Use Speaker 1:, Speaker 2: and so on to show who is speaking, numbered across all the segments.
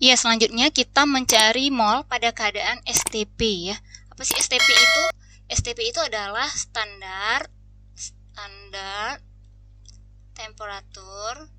Speaker 1: Ya, selanjutnya kita mencari mol pada keadaan STP ya. Apa sih STP itu? STP itu adalah standar temperatur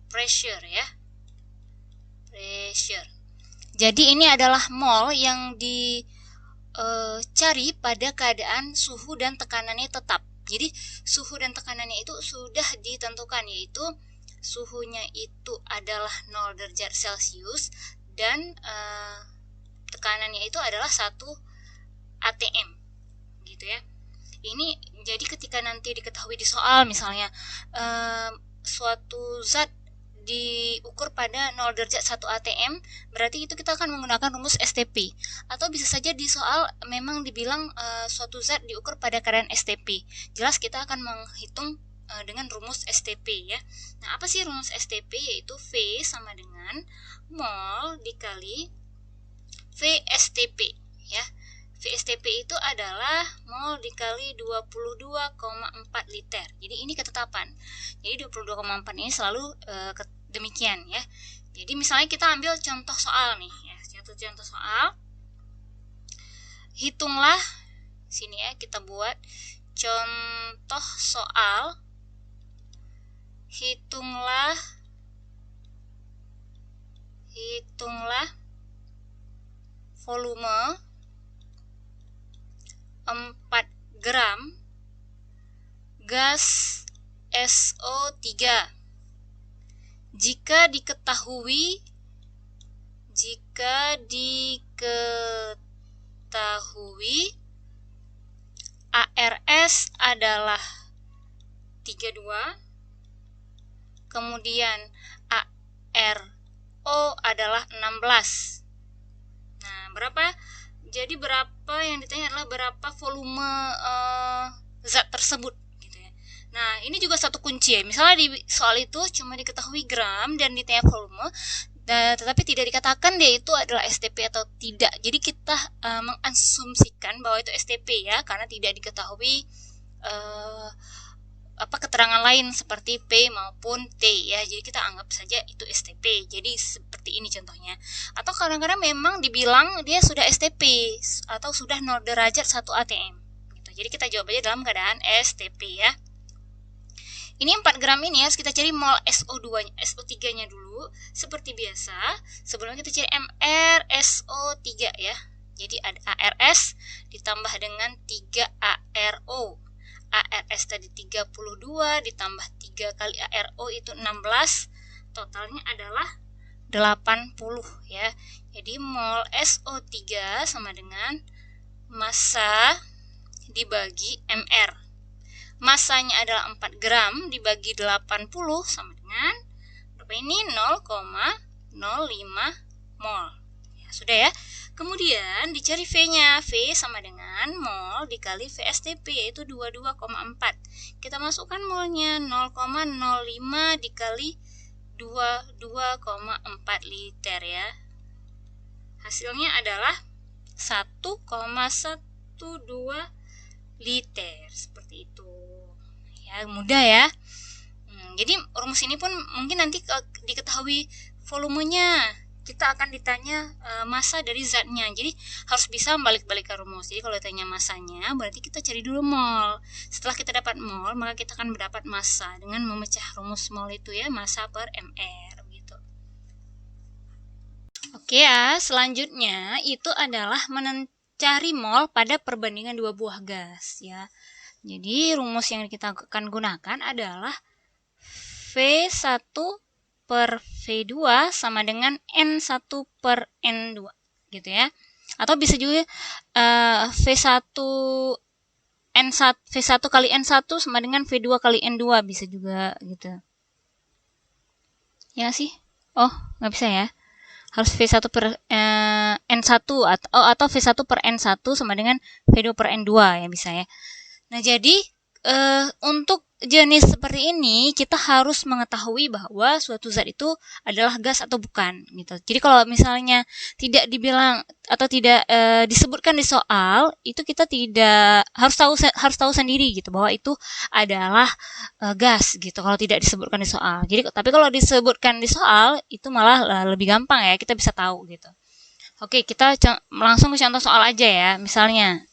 Speaker 1: pressure ya. Jadi ini adalah mol yang dicari pada keadaan suhu dan tekanannya tetap. Jadi suhu dan tekanannya itu sudah ditentukan, yaitu suhunya itu adalah 0 derajat Celcius dan tekanannya itu adalah 1 atm gitu ya. Ini jadi ketika nanti diketahui di soal misalnya suatu zat diukur pada 0 derajat 1 atm, berarti itu kita akan menggunakan rumus STP. Atau bisa saja di soal memang dibilang suatu zat diukur pada keadaan STP. Jelas kita akan menghitung dengan rumus STP ya. Nah, apa sih rumus STP? Yaitu V sama dengan mol dikali VSTP ya. VSTP itu adalah mol dikali 22,4 liter. Jadi ini ketetapan. Jadi 22,4 ini selalu demikian ya. Jadi misalnya kita ambil contoh soal nih ya. Contoh soal. Hitunglah sini ya, kita buat contoh soal. Hitunglah volume 4 gram gas SO3 jika diketahui ARS adalah 32, kemudian ARO adalah 16. Nah, berapa? Jadi berapa yang ditanya adalah berapa volume zat tersebut gitu ya. Nah, ini juga satu kunci ya. Misalnya di soal itu cuma diketahui gram dan ditanya volume, tetapi tidak dikatakan dia itu adalah STP atau tidak. Jadi kita mengasumsikan bahwa itu STP ya, karena tidak diketahui keterangan lain seperti P maupun T ya. Jadi kita anggap saja itu STP. Jadi seperti ini contohnya. Atau kadang-kadang memang dibilang dia sudah STP atau sudah 0 derajat 1 atm gitu. Jadi kita jawab aja dalam keadaan STP ya. Ini 4 gram ini harus kita cari mol SO3-nya dulu seperti biasa. Sebelumnya kita cari MrSO3 ya. Jadi ada ARS ditambah dengan 3 ARO. ARS tadi 32 ditambah 3 kali ARO itu 16, totalnya adalah 80 ya. Jadi mol SO3 sama dengan massa dibagi MR. Massanya adalah 4 gram dibagi 80 sama dengan berapa ini? 0,05 mol. Ya, sudah ya. Kemudian dicari V-nya. V sama dengan mol dikali VSTP, yaitu 22,4. Kita masukkan molnya 0,05 dikali 22,4 liter ya. Hasilnya adalah 1,12 liter. Seperti itu. Ya, mudah ya. Jadi rumus ini pun mungkin nanti diketahui volumenya, kita akan ditanya massa dari zatnya. Jadi harus bisa balik-balikan rumus. Jadi kalau ditanya massanya, berarti kita cari dulu mol. Setelah kita dapat mol, maka kita akan mendapat massa dengan memecah rumus mol itu ya, massa per mr gitu. Oke ya, selanjutnya itu adalah mencari mol pada perbandingan dua buah gas ya. Jadi rumus yang kita akan gunakan adalah V1 per V2 sama dengan N1 per N2 gitu ya. Atau bisa juga V1 kali N1 sama dengan V2 kali N2 bisa juga gitu. Ya sih? Oh, nggak bisa ya. Harus V1 per N1 atau V1 per N1 sama dengan V2 per N2 ya bisa ya. Nah, jadi untuk jenis seperti ini kita harus mengetahui bahwa suatu zat itu adalah gas atau bukan gitu. Jadi kalau misalnya tidak dibilang atau tidak disebutkan di soal, itu kita tidak harus tahu sendiri gitu bahwa itu adalah gas gitu kalau tidak disebutkan di soal. Jadi tapi kalau disebutkan di soal itu malah lebih gampang ya, kita bisa tahu gitu. Oke, kita langsung ke contoh soal aja ya. Misalnya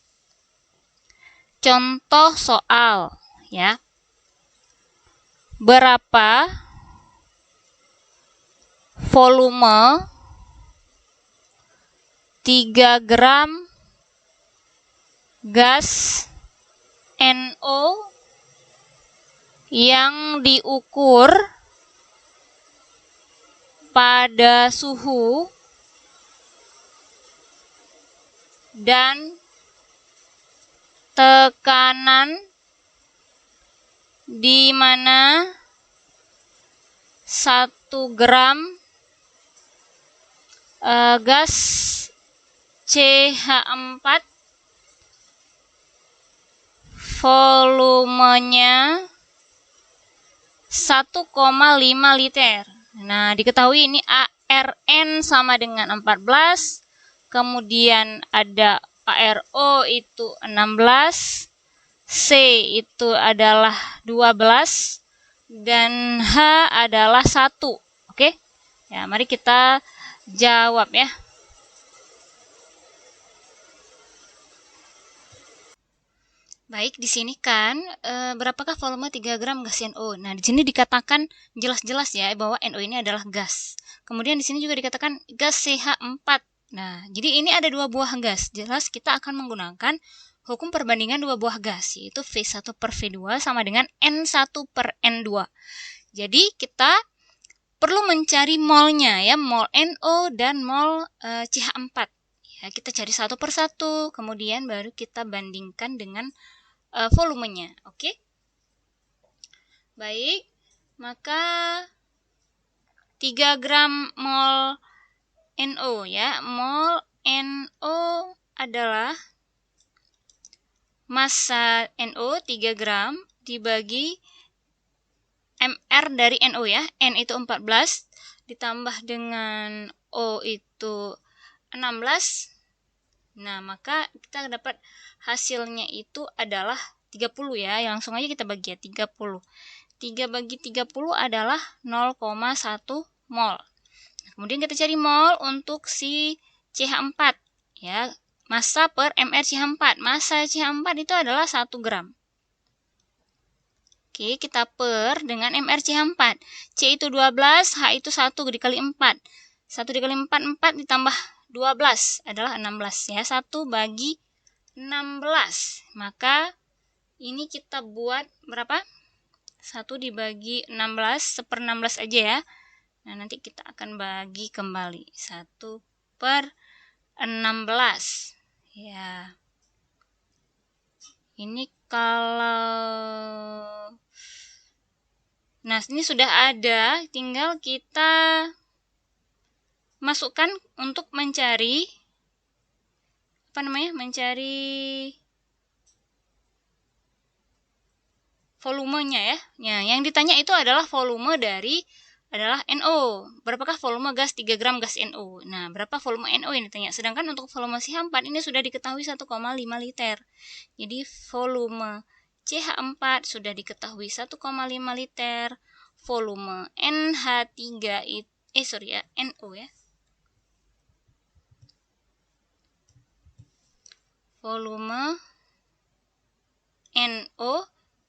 Speaker 1: contoh soal ya. Berapa volume 3 gram gas NO yang diukur pada suhu dan tekanan di mana 1 gram gas CH4 volumenya 1,5 liter. Nah, diketahui ini ARN sama dengan 14, kemudian ada ARO itu 16, C itu adalah 12, dan H adalah 1. Oke? Ya, mari kita jawab ya. Baik, di sini kan berapakah volume 3 gram gas NO? Nah, di sini dikatakan jelas-jelas ya bahwa NO ini adalah gas. Kemudian di sini juga dikatakan gas CH4. Nah, jadi ini ada 2 buah gas. Jelas kita akan menggunakan hukum perbandingan 2 buah gas, yaitu V1 per V2 sama dengan N1 per N2. Jadi kita perlu mencari molnya ya, mol NO dan mol CH4. Ya, kita cari satu per satu, kemudian baru kita bandingkan dengan volumenya. Oke? Baik, maka 3 gram mol NO ya. Mol NO adalah massa NO 3 gram dibagi MR dari NO ya. N itu 14 ditambah dengan O itu 16. Nah, maka kita dapat hasilnya itu adalah 30 ya. Langsung aja kita bagi ya, 30. 3 bagi 30 adalah 0,1 mol. Kemudian kita cari mol untuk si CH4 ya. Massa per MR CH4. Massa CH4 itu adalah 1 gram. Oke, kita per dengan MR CH4. C itu 12, H itu 1 dikali 4. 1 dikali 4, 4 ditambah 12 adalah 16 ya. 1 bagi 16. Maka ini kita buat berapa? 1 dibagi 16, 1/16 aja ya. Nah, nanti kita akan bagi kembali. 1 per 16. Ya. Ini kalau nah, ini sudah ada, tinggal kita masukkan untuk mencari mencari volumenya ya. Nah, yang ditanya itu adalah volume dari adalah NO. Berapakah volume gas 3 gram gas NO? Nah, berapa volume NO yang ditanya? Sedangkan untuk volume CH4 ini sudah diketahui 1,5 liter. Jadi volume CH4 sudah diketahui 1,5 liter. Volume NH3 NO ya. Volume NO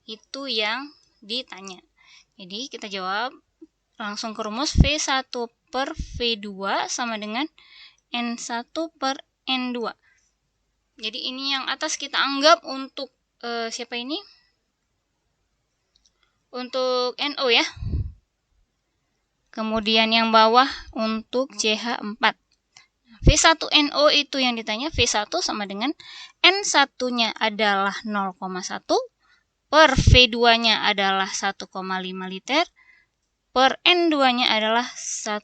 Speaker 1: itu yang ditanya. Jadi kita jawab langsung ke rumus V1 per V2 sama dengan N1 per N2. Jadi ini yang atas kita anggap untuk siapa ini? Untuk NO ya. Kemudian yang bawah untuk CH4. V1NO itu yang ditanya. V1 sama dengan N1-nya adalah 0,1 per V2-nya adalah 1,5 liter per N2-nya adalah 1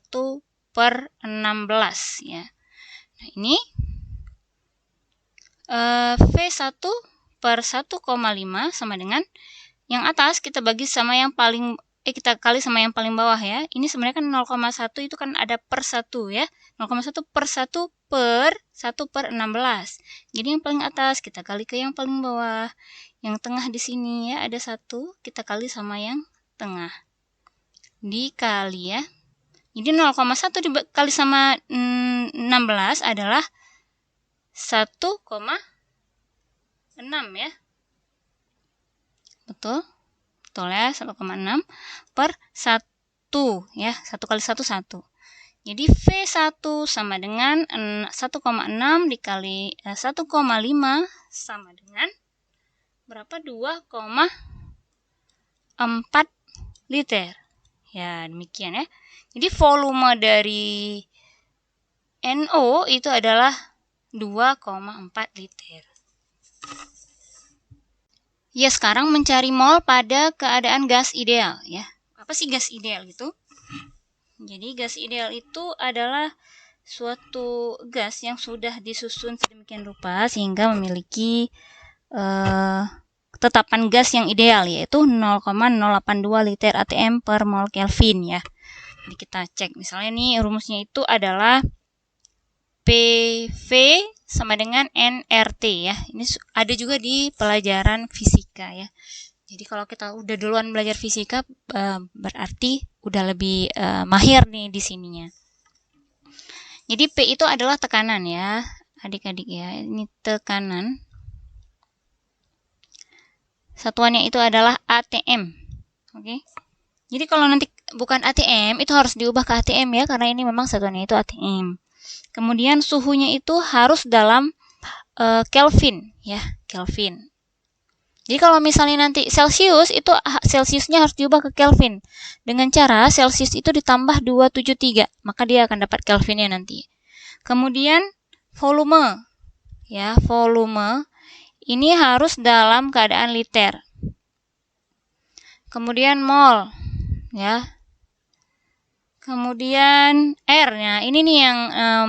Speaker 1: per 16 ya. Nah, ini V1 per 1,5 sama dengan yang atas kita bagi sama yang paling kita kali sama yang paling bawah ya. Ini sebenarnya kan 0,1 itu kan ada per 1 ya. 0,1 per 1 per 1 per 16. Jadi yang paling atas kita kali ke yang paling bawah. Yang tengah di sini ya ada 1, kita kali sama yang tengah. Dikali ya. Jadi 0,1 dikali sama 16 adalah 1,6 ya. Betul? Betul ya, 1,6 per 1 ya. 1 kali 1, 1. Jadi V1 sama dengan 1,6 dikali 1,5 sama dengan berapa? 2,4 liter. Ya, demikian ya. Jadi volume dari NO itu adalah 2,4 liter. Ya, sekarang mencari mol pada keadaan gas ideal ya. Apa sih gas ideal itu? Jadi gas ideal itu adalah suatu gas yang sudah disusun sedemikian rupa sehingga memiliki tetapan gas yang ideal, yaitu 0,082 liter atm per mol Kelvin ya. Jadi kita cek misalnya nih rumusnya itu adalah PV sama dengan nRT ya. Ini ada juga di pelajaran fisika ya. Jadi kalau kita udah duluan belajar fisika berarti udah lebih mahir nih di sininya. Jadi P itu adalah tekanan ya, adik-adik ya. Ini tekanan. Satuannya itu adalah ATM. Oke. Jadi kalau nanti bukan ATM itu harus diubah ke ATM ya, karena ini memang satuannya itu ATM. Kemudian suhunya itu harus dalam Kelvin ya, Kelvin. Jadi kalau misalnya nanti Celsius itu Celsiusnya harus diubah ke Kelvin. Dengan cara Celsius itu ditambah 273, maka dia akan dapat Kelvinnya nanti. Kemudian volume ya, volume ini harus dalam keadaan liter. Kemudian mol ya. Kemudian R. Nah, ini nih yang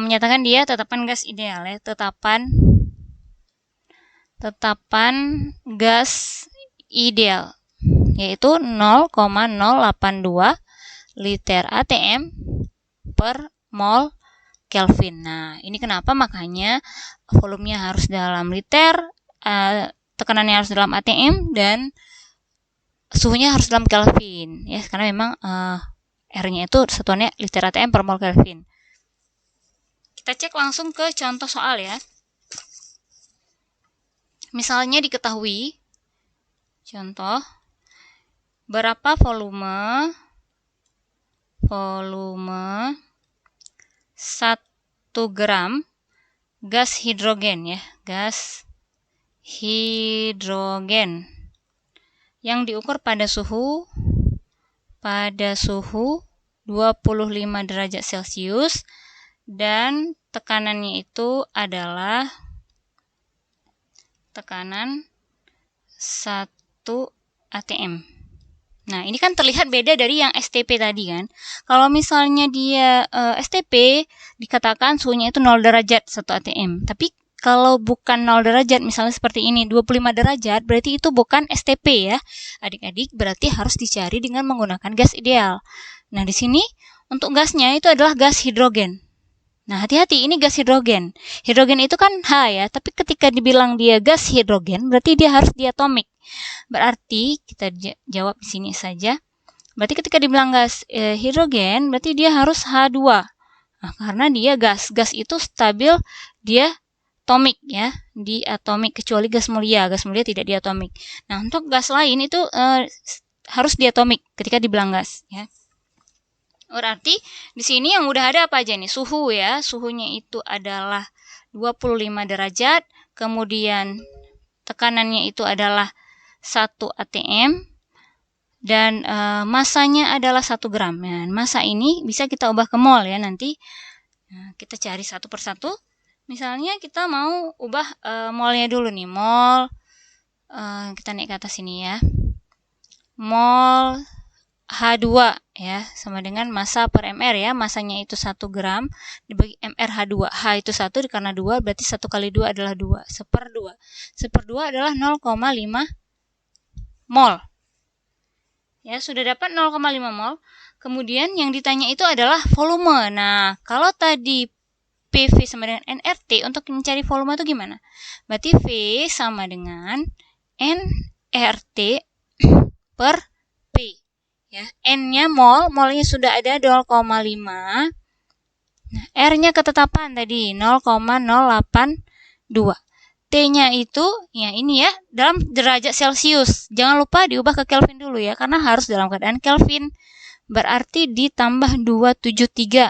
Speaker 1: menyatakan dia tetapan gas ideal ya, tetapan gas ideal yaitu 0,082 liter atm per mol Kelvin. Nah, ini kenapa makanya volumenya harus dalam liter, tekanannya harus dalam atm dan suhunya harus dalam Kelvin ya, karena memang R-nya itu satuannya liter atm per mol Kelvin. Kita cek langsung ke contoh soal ya. Misalnya diketahui contoh berapa volume 1 gram gas hidrogen ya, gas hidrogen yang diukur pada suhu 25 derajat Celcius dan tekanannya itu adalah tekanan 1 atm. Nah, ini kan terlihat beda dari yang STP tadi kan. Kalau misalnya dia STP dikatakan suhunya itu 0 derajat 1 atm. Tapi kalau bukan 0 derajat, misalnya seperti ini, 25 derajat, berarti itu bukan STP ya. Adik-adik, berarti harus dicari dengan menggunakan gas ideal. Nah, di sini untuk gasnya itu adalah gas hidrogen. Nah, hati-hati, ini gas hidrogen. Hidrogen itu kan H ya, tapi ketika dibilang dia gas hidrogen, berarti dia harus diatomik. Berarti, kita jawab di sini saja. Berarti ketika dibilang gas hidrogen, berarti dia harus H2. Nah, karena dia gas. Gas itu stabil, dia atomik ya, di atomik, kecuali gas mulia tidak diatomik. Nah, untuk gas lain itu harus diatomik ketika dibilang gas ya. Berarti di sini yang udah ada apa aja nih? Suhu ya, suhunya itu adalah 25 derajat, kemudian tekanannya itu adalah 1 atm dan masanya adalah 1 gram. Nah, massa ini bisa kita ubah ke mol ya nanti. Nah, kita cari satu persatu. Misalnya kita mau ubah molnya dulu nih, mol, kita naik ke atas sini ya, mol H2 ya, sama dengan massa per mr ya. Masanya itu 1 gram dibagi mrh2. H itu 1 karena 2 berarti 1 kali 2 adalah 2. 1/2. 1/2 adalah 0,5 mol. Ya, sudah dapat 0,5 mol. Kemudian yang ditanya itu adalah volume. Nah, kalau tadi PV sama dengan nRT, untuk mencari volume itu gimana? Berarti V sama dengan nRT per P. Ya, N-nya mol, molnya sudah ada 0,5. Nah, R-nya ketetapan tadi 0,082. T-nya itu ya ini ya, dalam derajat Celcius. Jangan lupa diubah ke Kelvin dulu ya, karena harus dalam keadaan Kelvin. Berarti ditambah 273.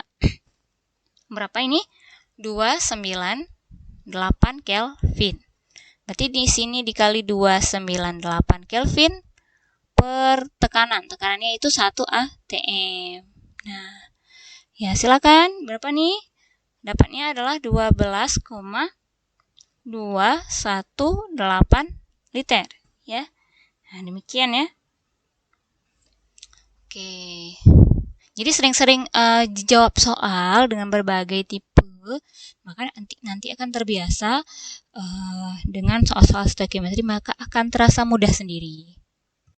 Speaker 1: Berapa ini? 298 Kelvin. Berarti di sini dikali 298 Kelvin per tekanan. Tekanannya itu 1 atm. Nah, ya silakan. Berapa nih? Dapatnya adalah 12,218 liter ya. Nah, demikian ya. Oke. Jadi sering-sering dijawab soal dengan berbagai tipe, maka nanti akan terbiasa dengan soal-soal stoikiometri, maka akan terasa mudah sendiri.